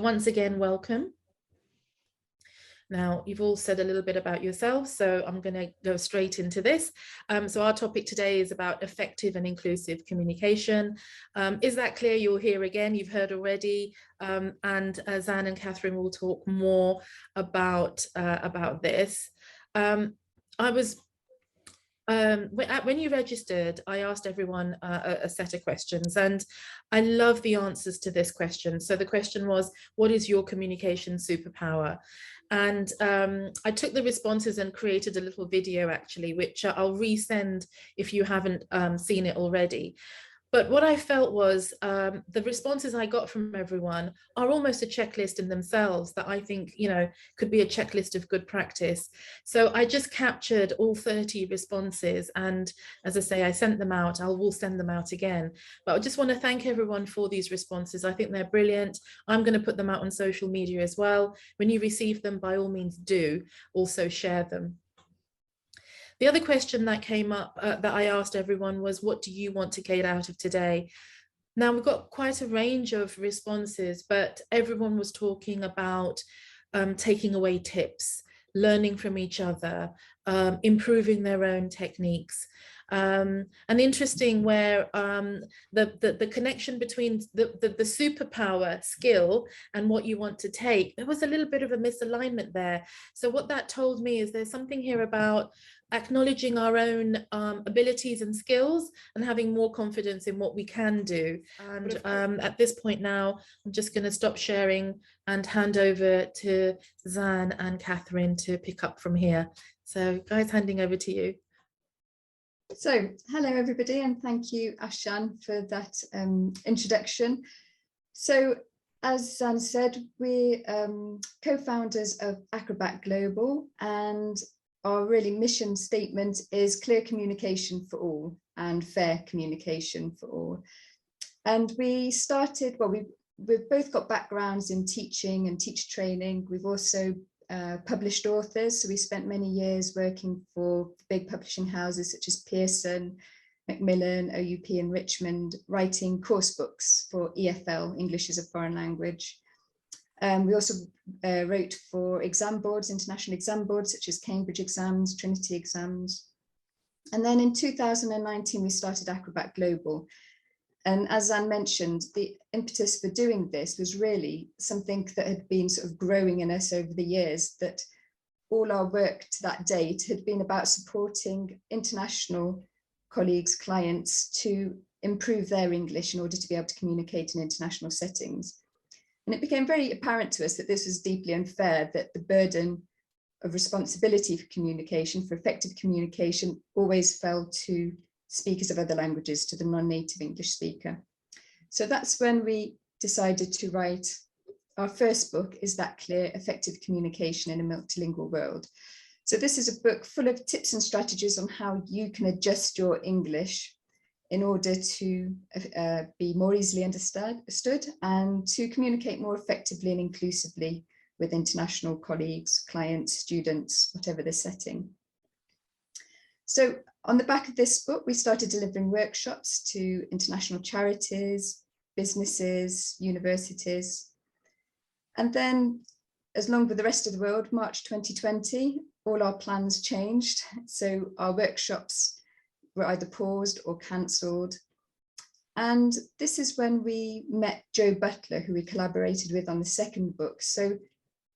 once again, welcome. Now, you've all said a little bit about yourselves, so I'm going to go straight into this. So our topic today is about effective and inclusive communication. Is that clear? You're here again, you've heard already, and Zan and Catherine will talk more about this. When you registered, I asked everyone a set of questions, and I love the answers to this question. So the question was, what is your communication superpower? And I took the responses and created a little video, actually, which I'll resend if you haven't seen it already. But what I felt was the responses I got from everyone are almost a checklist in themselves that I think, could be a checklist of good practice. So I just captured all 30 responses. And as I say, I sent them out. I will send them out again. But I just want to thank everyone for these responses. I think they're brilliant. I'm going to put them out on social media as well. When you receive them, by all means, do also share them. The other question that came up that I asked everyone was, what do you want to get out of today? Now, we've got quite a range of responses, but everyone was talking about taking away tips, learning from each other, improving their own techniques. And interesting where the connection between the superpower skill and what you want to take, there was a little bit of a misalignment there. So what that told me is there's something here about acknowledging our own abilities and skills and having more confidence in what we can do. And at this point now, I'm just going to stop sharing and hand over to Zan and Catherine to pick up from here. So guys, handing over to you. So hello everybody, and thank you Ashan for that introduction. So as Zan said, we're co-founders of Acrobat Global, and our really mission statement is clear communication for all and fair communication for all. And we started, well, we've both got backgrounds in teaching and teacher training. We've also published authors, so we spent many years working for big publishing houses such as Pearson, Macmillan, OUP and Richmond, writing course books for EFL, English as a Foreign Language. We also wrote for exam boards, international exam boards such as Cambridge exams, Trinity exams. And then in 2019, we started Acrobat Global. And as Zan mentioned, the impetus for doing this was really something that had been sort of growing in us over the years, that all our work to that date had been about supporting international colleagues, clients to improve their English in order to be able to communicate in international settings. And it became very apparent to us that this was deeply unfair, that the burden of responsibility for communication, for effective communication, always fell to speakers of other languages, to the non-native English speaker. So that's when we decided to write our first book, Is That Clear? Effective Communication in a Multilingual World. So this is a book full of tips and strategies on how you can adjust your English in order to be more easily understood and to communicate more effectively and inclusively with international colleagues, clients, students, whatever the setting. So on the back of this book, we started delivering workshops to international charities, businesses, universities. And then, as along with the rest of the world, March 2020, all our plans changed. So our workshops were either paused or cancelled. And this is when we met Joe Butler, who we collaborated with on the second book. So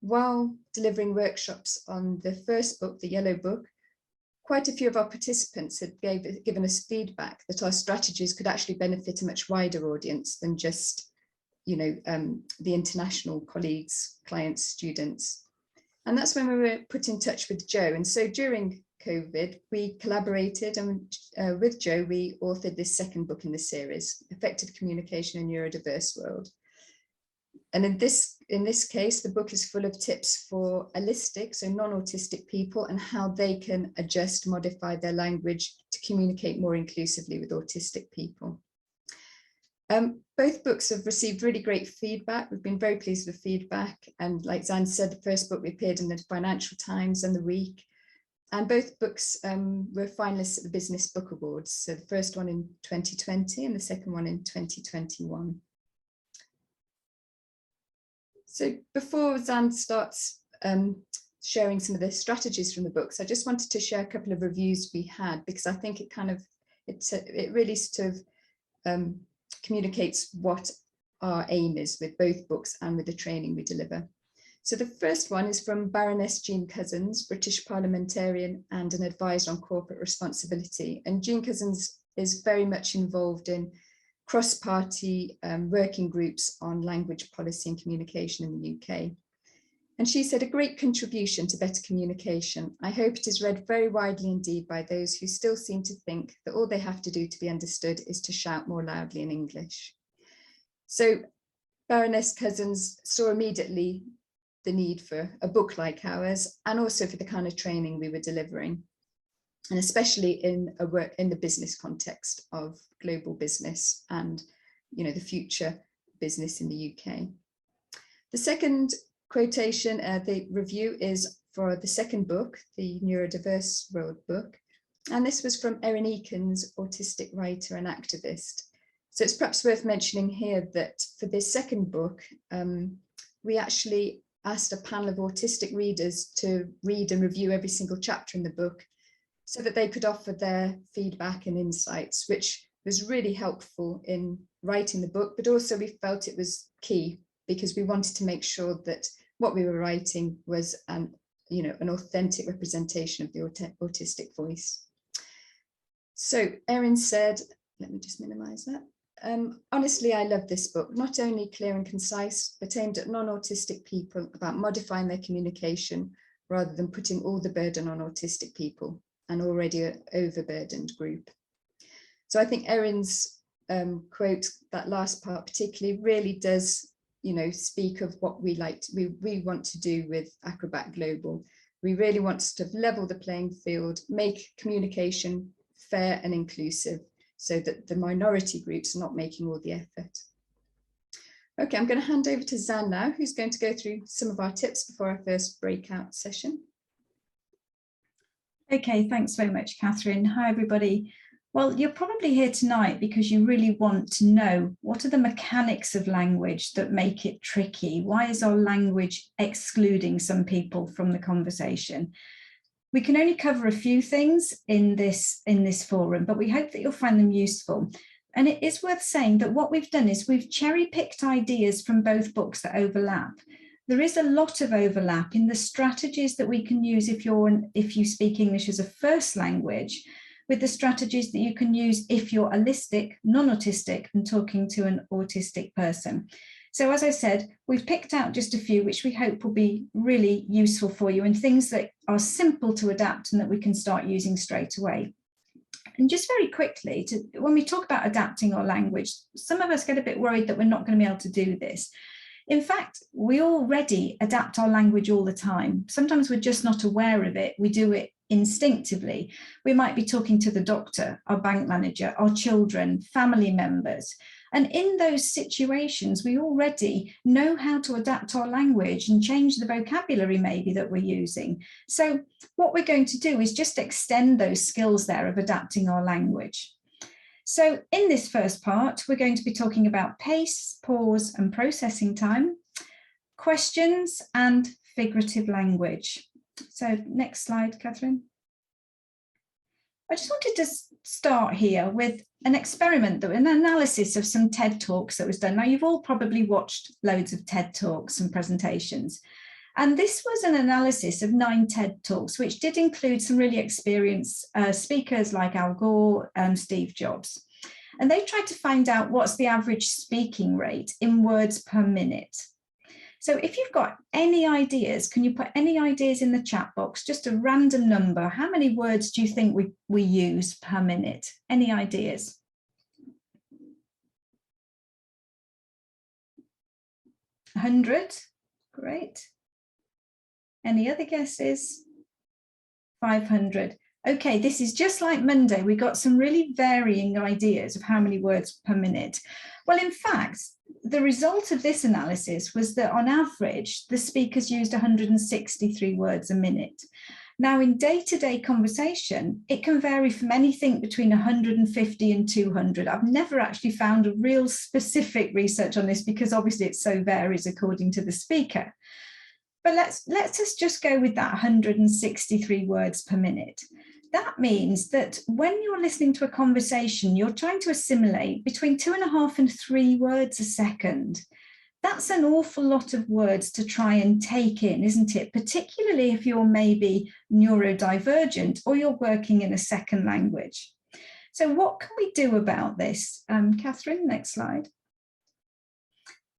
while delivering workshops on the first book, the Yellow Book, quite a few of our participants had given us feedback that our strategies could actually benefit a much wider audience than just, the international colleagues, clients, students. And that's when we were put in touch with Joe. And so during COVID, we collaborated, and with Joe, we authored this second book in the series, Effective Communication in a Neurodiverse World. And in this case, the book is full of tips for allistic, so non-autistic people, and how they can adjust, modify their language to communicate more inclusively with autistic people. Both books have received really great feedback. We've been very pleased with the feedback. And like Zan said, the first book appeared in the Financial Times and The Week. And both books were finalists at the Business Book Awards. So the first one in 2020 and the second one in 2021. So before Zan starts sharing some of the strategies from the books, I just wanted to share a couple of reviews we had, because I think it really sort of communicates what our aim is with both books and with the training we deliver. So the first one is from Baroness Jean Cousins, British parliamentarian and an advisor on corporate responsibility. And Jean Cousins is very much involved in cross-party working groups on language policy and communication in the UK. And she said, a great contribution to better communication. I hope it is read very widely indeed by those who still seem to think that all they have to do to be understood is to shout more loudly in English. So Baroness Cousins saw immediately the need for a book like ours, and also for the kind of training we were delivering, and especially in the business context of global business and, you know, the future business in the UK. The second quotation, the review, is for the second book, the Neurodiverse World book, and this was from Erin Eakins, autistic writer and activist. So it's perhaps worth mentioning here that for this second book, we actually asked a panel of autistic readers to read and review every single chapter in the book so that they could offer their feedback and insights, which was really helpful in writing the book, but also we felt it was key because we wanted to make sure that what we were writing was an authentic representation of the autistic voice. So Erin said, let me just minimize that. Honestly, I love this book, not only clear and concise, but aimed at non-autistic people about modifying their communication rather than putting all the burden on autistic people, an already overburdened group. So I think Erin's quote, that last part particularly, really does, you know, speak of what we want to do with Acrobat Global. We really want to level the playing field, make communication fair and inclusive, so that the minority groups are not making all the effort. Okay, I'm going to hand over to Zan now, who's going to go through some of our tips before our first breakout session. Okay, thanks very much, Catherine. Hi, everybody. Well, you're probably here tonight because you really want to know what are the mechanics of language that make it tricky? Why is our language excluding some people from the conversation? We can only cover a few things in this forum, but we hope that you'll find them useful. And it is worth saying that what we've done is we've cherry-picked ideas from both books that overlap. There is a lot of overlap in the strategies that we can use if you speak English as a first language, with the strategies that you can use if you're allistic, non-autistic, and talking to an autistic person. So as I said, we've picked out just a few which we hope will be really useful for you, and things that are simple to adapt and that we can start using straight away. And just very quickly, when we talk about adapting our language, some of us get a bit worried that we're not going to be able to do this. In fact, we already adapt our language all the time. Sometimes we're just not aware of it. We do it instinctively. We might be talking to the doctor, our bank manager, our children, family members. And in those situations, we already know how to adapt our language and change the vocabulary maybe that we're using. So what we're going to do is just extend those skills there of adapting our language. So in this first part, we're going to be talking about pace, pause, and processing time, questions, and figurative language. So next slide, Catherine. I just wanted to start here with an experiment, an analysis of some TED Talks that was done. Now, you've all probably watched loads of TED Talks and presentations. And this was an analysis of 9 TED Talks, which did include some really experienced speakers like Al Gore and Steve Jobs. And they tried to find out what's the average speaking rate in words per minute. So if you've got any ideas, can you put any ideas in the chat box, just a random number? How many words do you think we use per minute? Any ideas? $100, great. Any other guesses? 500. Okay, this is just like Monday. We got some really varying ideas of how many words per minute. Well, in fact, the result of this analysis was that on average, the speakers used 163 words a minute. Now, in day-to-day conversation, it can vary from anything between 150 and 200. I've never actually found a real specific research on this because obviously it so varies according to the speaker. But let's just go with that 163 words per minute. That means that when you're listening to a conversation, you're trying to assimilate between 2.5 and 3 words a second. That's an awful lot of words to try and take in, isn't it? Particularly if you're maybe neurodivergent or you're working in a second language. So what can we do about this? Catherine, next slide.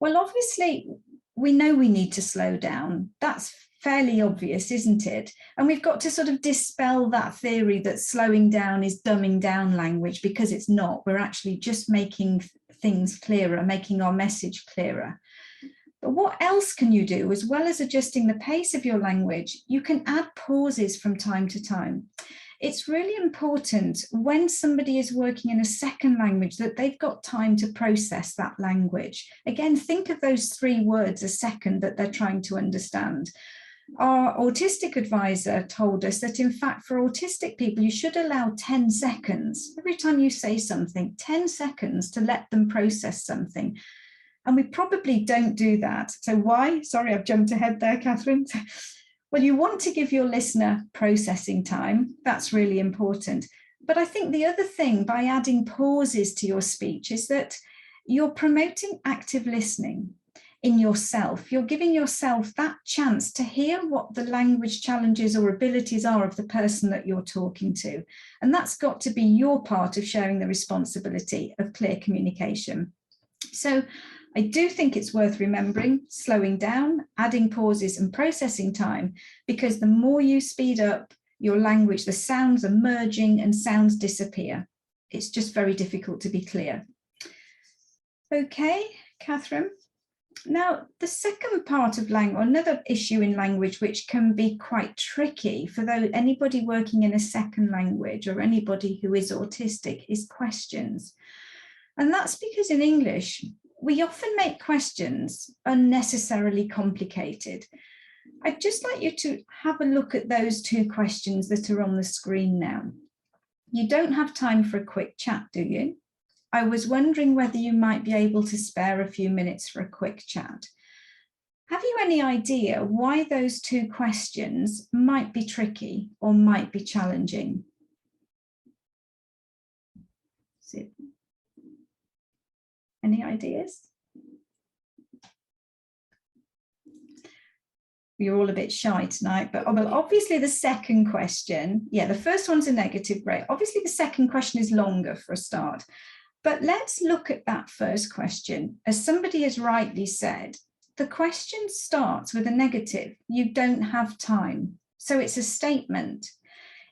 Well, obviously, we know we need to slow down. That's fairly obvious, isn't it? And we've got to sort of dispel that theory that slowing down is dumbing down language, because it's not. We're actually just making things clearer, making our message clearer. But what else can you do? As well as adjusting the pace of your language, you can add pauses from time to time. It's really important when somebody is working in a second language that they've got time to process that language. Again, think of those 3 words a second that they're trying to understand. Our autistic advisor told us that, in fact, for autistic people, you should allow 10 seconds. Every time you say something, 10 seconds to let them process something. And we probably don't do that. So why? Sorry, I've jumped ahead there, Catherine. Well, you want to give your listener processing time. That's really important. But I think the other thing by adding pauses to your speech is that you're promoting active listening in yourself. You're giving yourself that chance to hear what the language challenges or abilities are of the person that you're talking to. And that's got to be your part of sharing the responsibility of clear communication. So I do think it's worth remembering, slowing down, adding pauses and processing time, because the more you speed up your language, the sounds are merging and sounds disappear. It's just very difficult to be clear. Okay, Catherine. Now, the second part of language, another issue in language which can be quite tricky for anybody working in a second language or anybody who is autistic, is questions. And that's because in English, we often make questions unnecessarily complicated. I'd just like you to have a look at those 2 questions that are on the screen now. You don't have time for a quick chat, do you? I was wondering whether you might be able to spare a few minutes for a quick chat. Have you any idea why those 2 questions might be tricky or might be challenging? Any ideas? You're all a bit shy tonight, but well, obviously the second question, yeah, the first one's a negative rate. Obviously the second question is longer for a start, but let's look at that first question. As somebody has rightly said, the question starts with a negative. You don't have time. So it's a statement.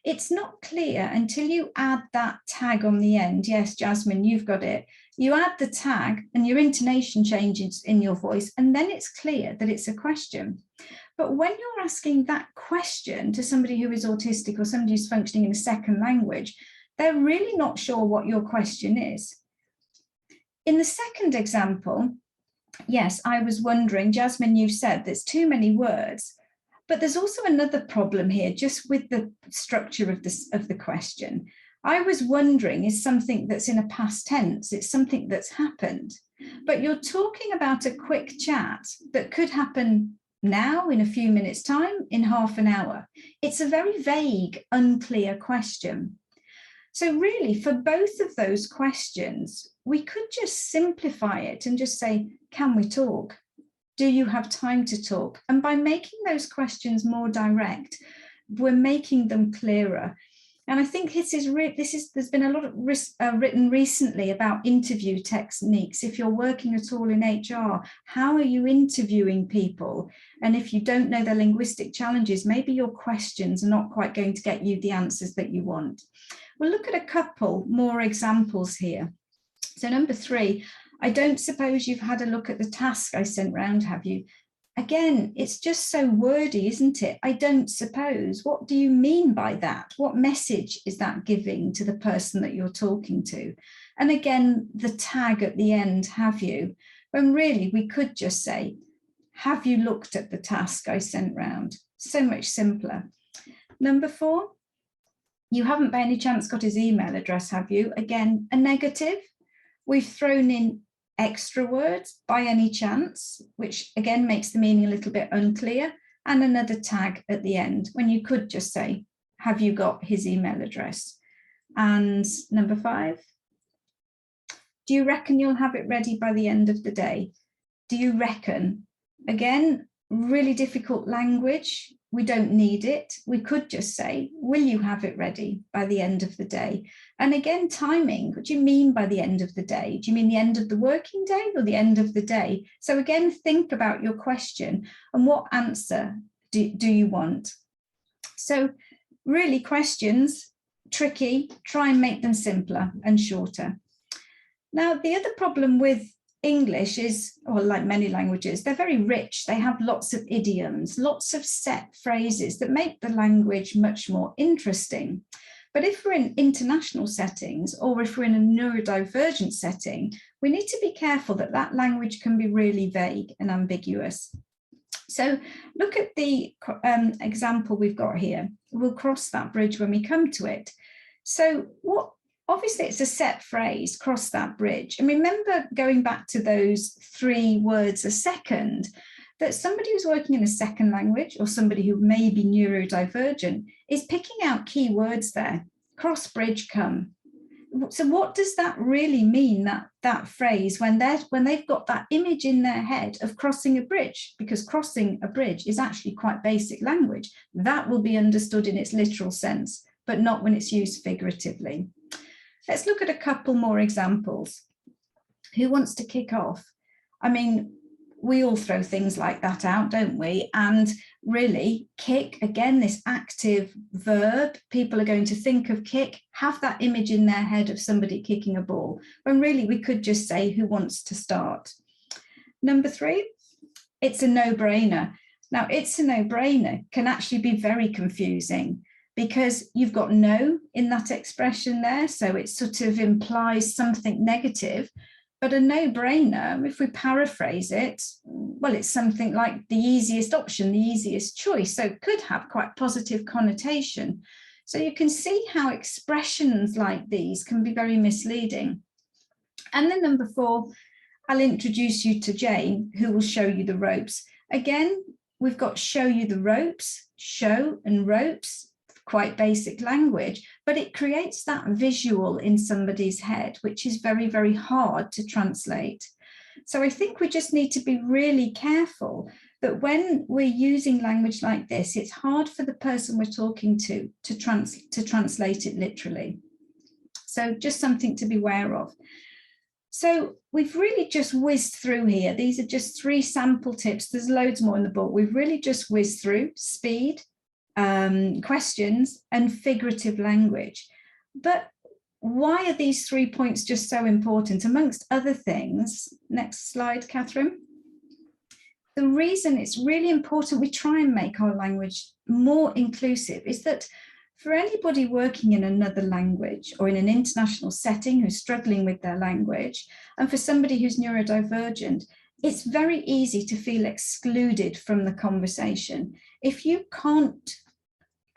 It's not clear until you add that tag on the end. Yes, Jasmine, you've got it. You add the tag and your intonation changes in your voice, and then it's clear that it's a question. But when you're asking that question to somebody who is autistic or somebody who's functioning in a second language, they're really not sure what your question is. In the second example, yes, I was wondering, Jasmine, you've said there's too many words, but there's also another problem here just with the structure of the question. I was wondering is something that's in a past tense. It's something that's happened, but you're talking about a quick chat that could happen now, in a few minutes' time, in half an hour. It's a very vague, unclear question. So really, for both of those questions, we could just simplify it and just say, can we talk? Do you have time to talk? And by making those questions more direct, we're making them clearer. And I think there's been a lot of written recently about interview techniques. If you're working at all in HR, how are you interviewing people? And if you don't know their linguistic challenges, maybe your questions are not quite going to get you the answers that you want. We'll look at a couple more examples here. So number 3, I don't suppose you've had a look at the task I sent round, have you? Again, it's just so wordy, isn't it? I don't suppose. What do you mean by that? What message is that giving to the person that you're talking to? And again, the tag at the end, have you? When really we could just say, have you looked at the task I sent round? So much simpler. Number 4, you haven't by any chance got his email address, have you? Again, a negative. We've thrown in extra words, by any chance, which again makes the meaning a little bit unclear, and another tag at the end when you could just say, have you got his email address? And number 5, do you reckon you'll have it ready by the end of the day? Do you reckon? Again, really difficult language. We don't need it. We could just say, will you have it ready by the end of the day? And again, timing. What do you mean by the end of the day? Do you mean the end of the working day or the end of the day? So again, think about your question and what answer do you want? So really, questions, tricky, try and make them simpler and shorter. Now, the other problem with English is, or like many languages, they're very rich. They have lots of idioms, lots of set phrases that make the language much more interesting. But if we're in international settings, or if we're in a neurodivergent setting, we need to be careful that that language can be really vague and ambiguous. So look at the example we've got here. We'll cross that bridge when we come to it. So obviously it's a set phrase, cross that bridge. And remember, going back to those 3 words a second, that somebody who's working in a second language or somebody who may be neurodivergent is picking out key words there. Cross bridge, come. So what does that really mean, that phrase, when they've got that image in their head of crossing a bridge? Because crossing a bridge is actually quite basic language. That will be understood in its literal sense, but not when it's used figuratively. Let's look at a couple more examples. Who wants to kick off? I mean, we all throw things like that out, don't we? And really, kick, again, this active verb, people are going to think of kick, have that image in their head of somebody kicking a ball, when really we could just say, who wants to start? Number 3, it's a no-brainer. Now, it's a no-brainer can actually be very confusing, because you've got no in that expression there, so it sort of implies something negative. But a no-brainer, if we paraphrase it, well, it's something like the easiest option, the easiest choice, so it could have quite positive connotation. So you can see how expressions like these can be very misleading. And then number 4, I'll introduce you to Jane, who will show you the ropes. Again, we've got show you the ropes, show and ropes, quite basic language, but it creates that visual in somebody's head, which is very, very hard to translate. So I think we just need to be really careful that when we're using language like this, it's hard for the person we're talking to translate it literally. So just something to be aware of. So we've really just whizzed through here. These are just 3 sample tips. There's loads more in the book. We've really just whizzed through speed, questions, and figurative language. But why are these 3 points just so important? Amongst other things, next slide, Catherine. The reason it's really important we try and make our language more inclusive is that for anybody working in another language or in an international setting who's struggling with their language, and for somebody who's neurodivergent, it's very easy to feel excluded from the conversation. If you can't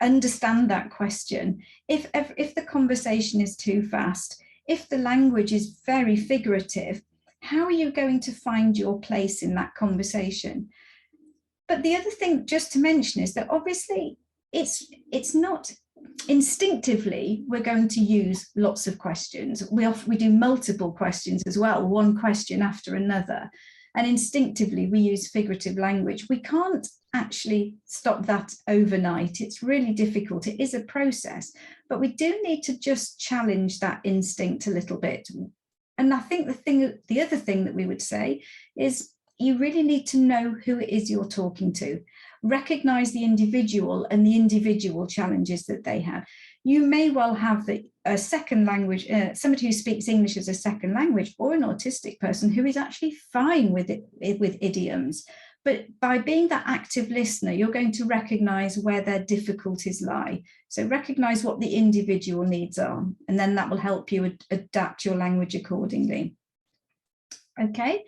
understand that question, if the conversation is too fast, if the language is very figurative, how are you going to find your place in that conversation? But the other thing just to mention is that obviously it's not instinctively we're going to use lots of questions. We do multiple questions as well, one question after another. And instinctively, we use figurative language. We can't actually stop that overnight. It's really difficult. It is a process, but we do need to just challenge that instinct a little bit. And I think the other thing that we would say is you really need to know who it is you're talking to. Recognize the individual and the individual challenges that they have. You may well have a second language, somebody who speaks English as a second language, or an autistic person who is actually fine with idioms. But by being that active listener, you're going to recognize where their difficulties lie. So recognize what the individual needs are, and then that will help you adapt your language accordingly. Okay,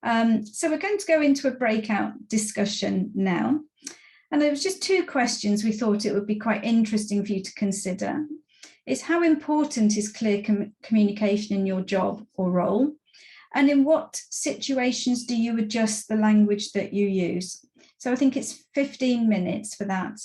so we're going to go into a breakout discussion now. And there was just two questions we thought it would be quite interesting for you to consider. Is how important is clear communication in your job or role? And in what situations do you adjust the language that you use? So I think it's 15 minutes for that.